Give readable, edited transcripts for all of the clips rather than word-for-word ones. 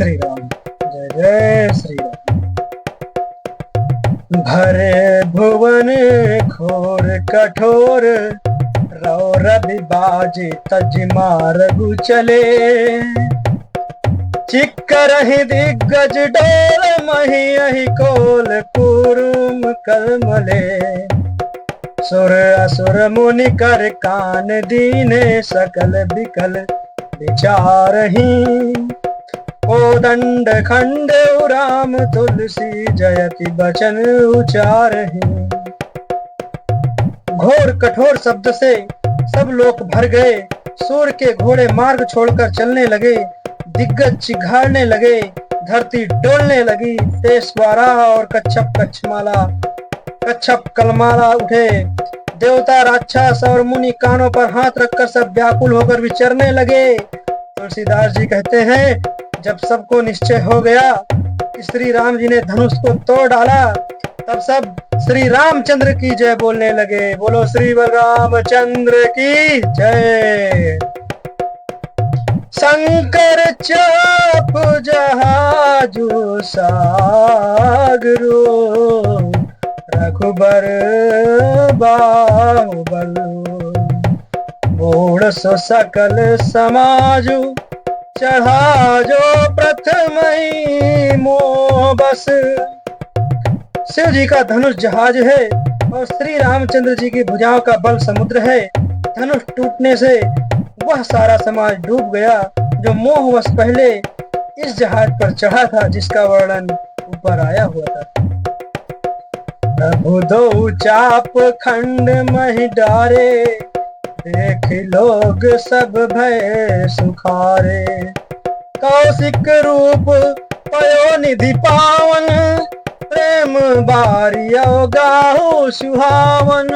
श्री राम। जय जय श्री राम। भरे भुवन खोर कठोर, रौ रवि बाजे तजिमा रघु चले। चिक्करहि दिग्गज डोल, महियहि कोल कुरुम कलमले। सुर असुर मुनि कर कान दीने, सकल बिकल विचारहि। कोदंड खंड राम तुलसी, जयति बचन उचारहि। घोर कठोर शब्द से सब लोग भर गए। सूर के घोड़े मार्ग छोड़कर चलने लगे। दिग्गज चिघाड़ने लगे, धरती डोलने लगी। पेशवारा और कच्छप कलमाला उठे। देवता राक्षस और मुनि कानों पर हाथ रखकर सब व्याकुल होकर विचरने लगे। तुलसीदास जी कहते हैं, जब सबको निश्चय हो गया कि श्री राम जी ने धनुष को तोड़ डाला, तब सब श्री रामचंद्र की जय बोलने लगे। बोलो श्री रामचंद्र की जय। शंकर चाप जहाजु सागरो, रघुबर बाहुबल। मूढ़ सो सकल समाजु, चढ़ा जो प्रथम मोह बस। शिव जी का धनुष जहाज है और श्री रामचंद्र जी की भुजाओं का बल समुद्र है। धनुष टूटने से वह सारा समाज डूब गया जो मोहवश पहले इस जहाज पर चढ़ा था, जिसका वर्णन ऊपर आया हुआ था। प्रभु दो चाप खंड महि डारे, देख लोग सब भय सुखारे। कौशिक रूप पयो निधि पावन, प्रेम बारियो गाहु सुहावन।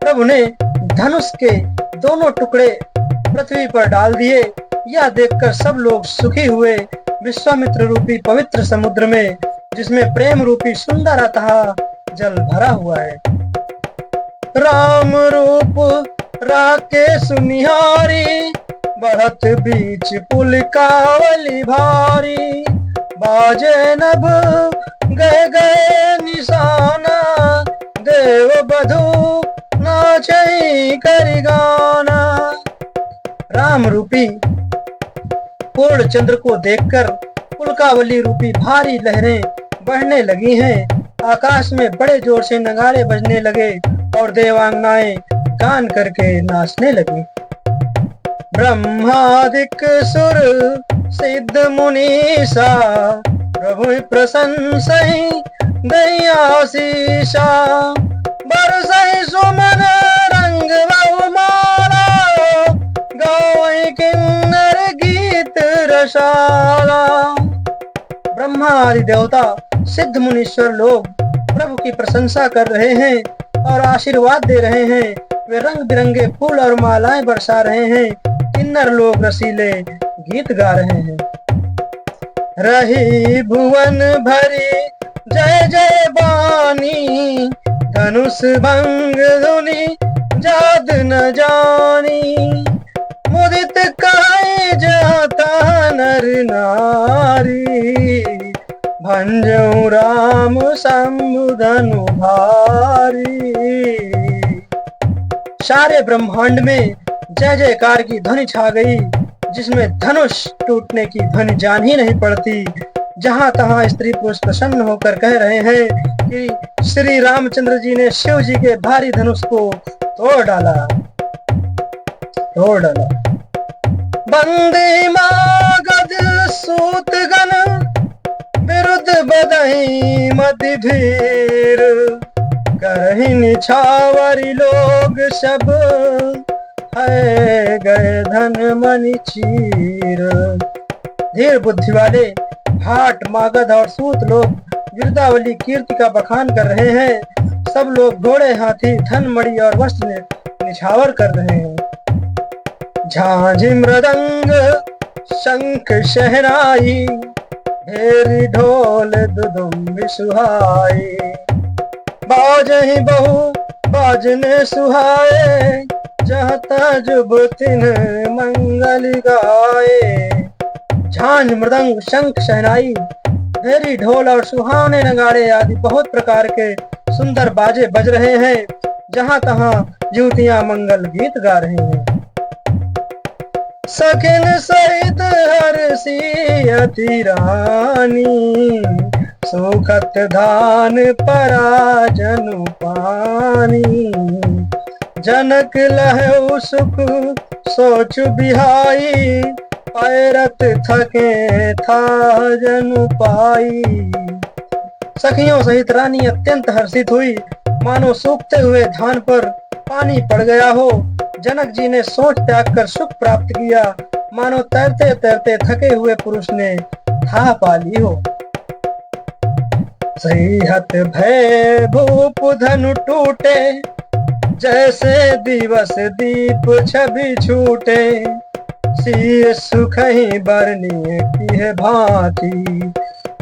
प्रभु ने धनुष के दोनों टुकड़े पृथ्वी पर डाल दिए। यह देखकर सब लोग सुखी हुए। विश्वामित्र रूपी पवित्र समुद्र में, जिसमें प्रेम रूपी सुंदर अथाह जल भरा हुआ है, राम रूप राके सुनिहारी। बढ़त बीच पुल कावली भारी, बाजे नभ गए गए निशाना। देव बधू नाचई करि गाना। राम रूपी पूर्ण चंद्र को देखकर पुलकावली रूपी भारी लहरें बढ़ने लगी हैं। आकाश में बड़े जोर से नगाड़े बजने लगे और देवांगनाएं गान करके नाचने लगी। ब्रह्मादिक सुर सिद्ध मुनीसा, प्रभु प्रशंसहि दयाशीषा। बरसहि सुमन रंग बहुमाला, गावहि किन्नर गीत रसाला। ब्रह्मा आदि देवता सिद्ध मुनीश्वर लोग प्रभु की प्रशंसा कर रहे हैं और आशीर्वाद दे रहे हैं। वे रंग बिरंगे फूल और मालाएं बरसा रहे हैं। किन्नर लोग रसीले गीत गा रहे हैं। रही भुवन भरी जय जय बानी, धनुष भंग धुनि जाद न जानी। मुदित काए जाता नर नारी, भंजऊ राम संबुधनु भारी। सारे ब्रह्मांड में जय जयकार की ध्वनि छा गई, जिसमें धनुष टूटने की ध्वनि जान ही नहीं पड़ती। जहां तहां स्त्री पुरुष प्रसन्न होकर कह रहे हैं कि श्री रामचंद्र जी ने शिव जी के भारी धनुष को तोड़ डाला। बंदी मागध सूतगण, विरुद्ध बदही मति भीर। करहि निछावरी लोग सब, है गए धन मनि चीर। धीर बुद्धि वाले भाट मागध और सूत लोग गिरदावली कीर्ति का बखान कर रहे हैं। सब लोग घोड़े हाथी धन मणि और वस्त्र निछावर कर रहे हैं। झांझ मृदंग शंख शहनाई, ढेरी ढोल दुदुम्बी सुहाई। बाजहि बहु बाजने सुहाए, जहाँ जुब तिन मंगल गाए। झांझ मृदंग शंख शहनाई भेरी ढोल और सुहावने नगाड़े आदि बहुत प्रकार के सुंदर बाजे बज रहे हैं। जहां तहां युवतियां मंगल गीत गा रही हैं। सखिन सहित हर्षी अति रानी सुखत धान परा जनु पानी। जनक लहु सुख सोच बिहाई पैरत थके था जनु पाई। सखियों सहित रानी अत्यंत हर्षित हुई, मानो सूखते हुए धान पर पानी पड़ गया हो। जनक जी ने सोच त्याग कर सुख प्राप्त किया, मानो तैरते तैरते थके हुए पुरुष ने था पा ली हो। सहीहत भय भूप धनु टूटे जैसे दिवस दीप छवि छूटे। सिय सुखहि बरनी की है भांति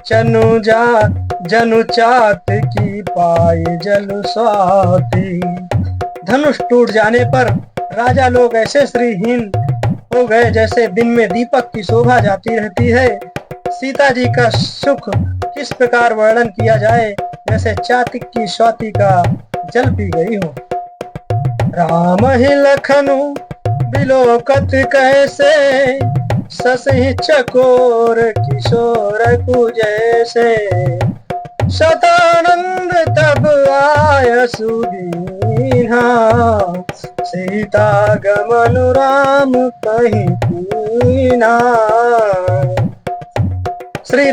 जनु चात की पाए जलु स्वाति। धनुष टूट जाने पर राजा लोग ऐसे श्रीहीन हो गए जैसे दिन में दीपक की शोभा जाती रहती है। सीता जी का सुख किस प्रकार वर्णन किया जाए, जैसे चातिक की स्वाति का जल पी गई हो। राम ही लखनु बिलोकत कैसे ससहि चकोर किशोर कु जैसे। सतानंद तब आय सुदीना सीता गमन राम कहीं कीना। श्री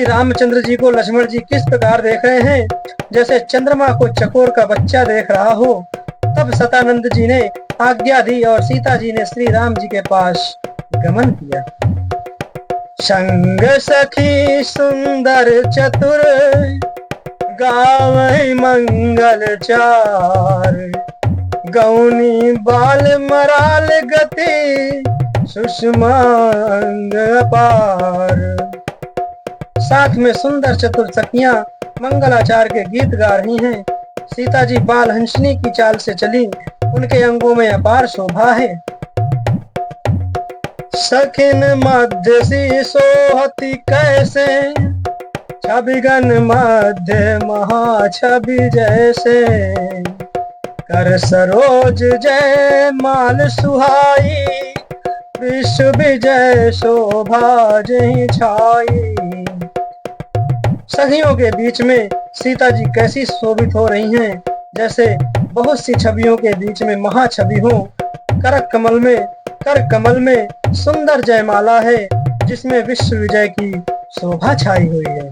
रामचंद्र जी को लक्ष्मण जी किस प्रकार देख रहे हैं, जैसे चंद्रमा को चकोर का बच्चा देख रहा हो। तब सतानंद जी ने आज्ञा दी और सीता जी ने श्री राम जी के पास गमन किया। संग सखी सुंदर चतुर गावै मंगल चार। गौनी बाल मराल गति सुषमांग अपार। साथ में सुंदर चतुर सखियां मंगलाचार के गीत गा रही हैं। सीता जी बाल हंसनी की चाल से चली, उनके अंगों में अपार शोभा है। सखिन मध्य सी सोहती कैसे छबिगन मध्य महा छवि जैसे। कर सरोज जय माल सुहाई विश्व विजय शोभा जहीं छाई। सखियों के बीच में सीता जी कैसी शोभित हो रही हैं, जैसे बहुत सी छवियों के बीच में महाछवि हो। कर कमल में सुंदर जयमाला है, जिसमें विश्व विजय की शोभा छाई हुई है।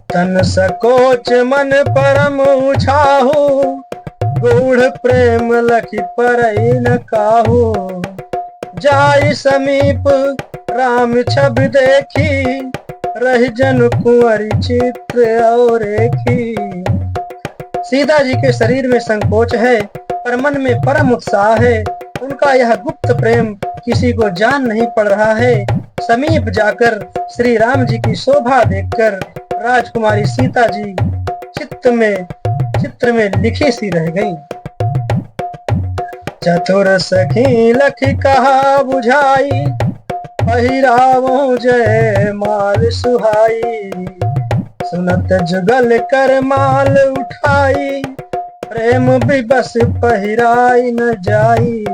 तन सकोच मन परम उछाहु गूढ़ प्रेम लखि परई न काहू। जाई समीप राम छब देखी रही जन कुंवरी चित्र और रेखी। सीता जी के शरीर में संकोच है पर मन में परम उत्साह है। उनका यह गुप्त प्रेम किसी को जान नहीं पड़ रहा है। समीप जाकर श्री राम जी की शोभा देखकर राजकुमारी सीता जी चित्र में लिखी सी रह गई। चतुर सखी लखी कहा बुझाई पहिरावो जय माल सुहाई। सुनत जुगल कर माल उठाई प्रेम भी बस पहिराई न जाई।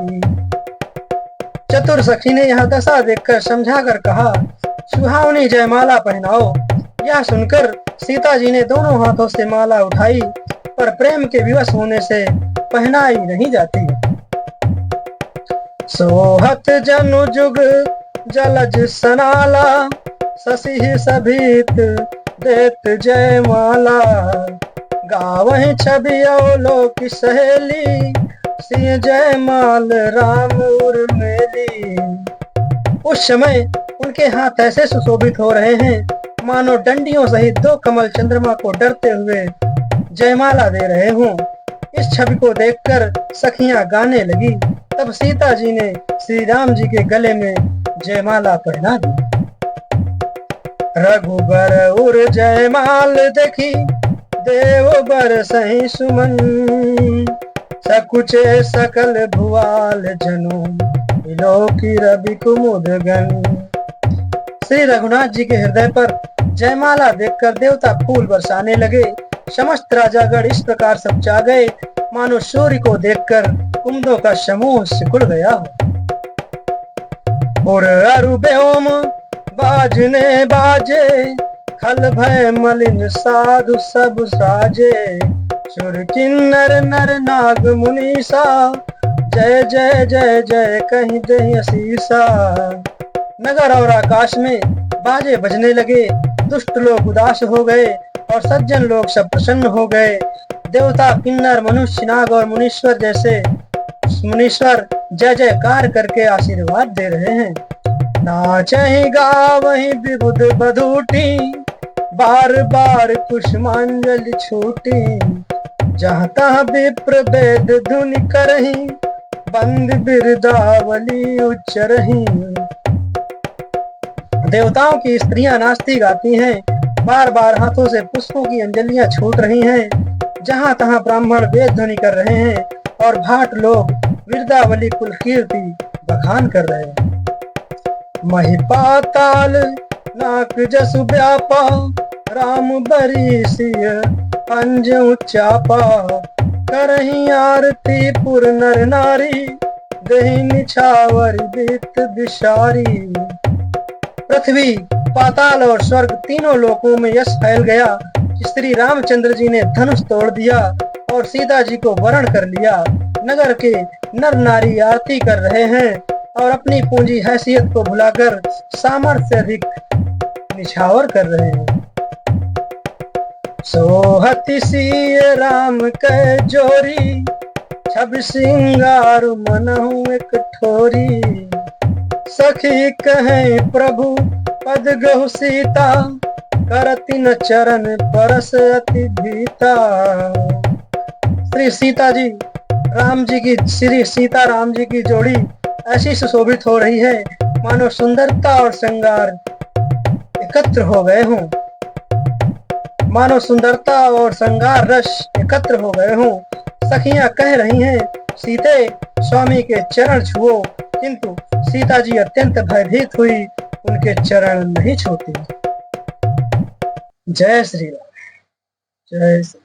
चतुर सखी ने यह दशा देखकर समझा कर कहा, सुहावनी जयमाला पहनाओ। यह सुनकर सीता जी ने दोनों हाथों से माला उठाई, पर प्रेम के विवश होने से पहनाई नहीं जाती। सोहत जनु जुग जलज सनाला ससी सभीत देत जयमाला। गावहि छवि अवलोक सहेली सिंह जयमाल राम उर्मिली। उस समय उनके हाथ ऐसे सुशोभित हो रहे हैं मानो डंडियों सहित दो कमल चंद्रमा को डरते हुए जयमाला दे रहे हों। इस छवि को देखकर सखियां गाने लगी। तब सीता जी ने श्री राम जी के गले में जयमाला पहना दी। रघुबर उर जयमाल देखी देव बर सही सुमन। सकुचे सकल भुआल जनु त्रिलोकी रवि कुमुदगन। श्री रघुनाथ जी के हृदय पर जयमाला देखकर देवता फूल बरसाने लगे। समस्त राजागण इस प्रकार सब चा गए, मानो सूर्य को देखकर कुमुदों का समूह सिकुड़ गया हो। और अरु व्योम बाजने बाजे, खल भय मलिन साधु सब साजे। सुर किन्नर नर नाग मुनीसा, जय जय जय जय कहीं दही असीसा। नगर और आकाश में बाजे बजने लगे, दुष्ट लोग उदास हो गए और सज्जन लोग सब प्रसन्न हो गए। देवता, किन्नर, मनुष्य, नाग और मुनीश्वर जैसे मुनीश्वर जय जयकार करके आशीर्वाद दे रहे हैं। नाचहि गावहि विबुध बधूटी, बार बार कुसुमांजलि छूटी। जहाँ तहाँ विप्र वेद धुनि करहि, बंद बिरदावली उच्चरहि। देवताओं की स्त्रियां नाचती गाती हैं, बार बार हाथों से पुष्पों की अंजलियां छूट रही हैं। जहां तहां ब्राह्मण वेद ध्वनि कर रहे हैं और भाट लोग बिरदावली कुल कीर्ति बखान कर रहे हैं। मही पाताल नाक जसु व्यापा, राम बरी सिय अंजू चापा। करही आरती पुर नर नारी, दही निछावर बीत बिसारी। पृथ्वी, पाताल और स्वर्ग तीनों लोकों में यश फैल गया कि श्री रामचंद्र जी ने धनुष तोड़ दिया और सीता जी को वरण कर लिया। नगर के नर नारी आरती कर रहे हैं और अपनी पूंजी हैसियत को भुलाकर सामर्थ्य से अधिक निछावर कर रहे हैं। सोहति सिय राम कै जोरी, छब सिंगार मनहु एक ठोरी। सखी कहे प्रभु पद गहु सीता, करति न चरण परस अति भीता। श्री सीता जी राम जी की श्री सीता राम जी की जोड़ी ऐसी सुशोभित हो रही है मानो सुंदरता और श्रृंगार एकत्र हो गए हों, मानो सुंदरता और श्रृंगार रस एकत्र हो गए हों। सखियां कह रही हैं, सीते स्वामी के चरण छुओ, किंतु सीता जी अत्यंत भयभीत हुई, उनके चरण नहीं छूती। जय श्री राम, जय श्री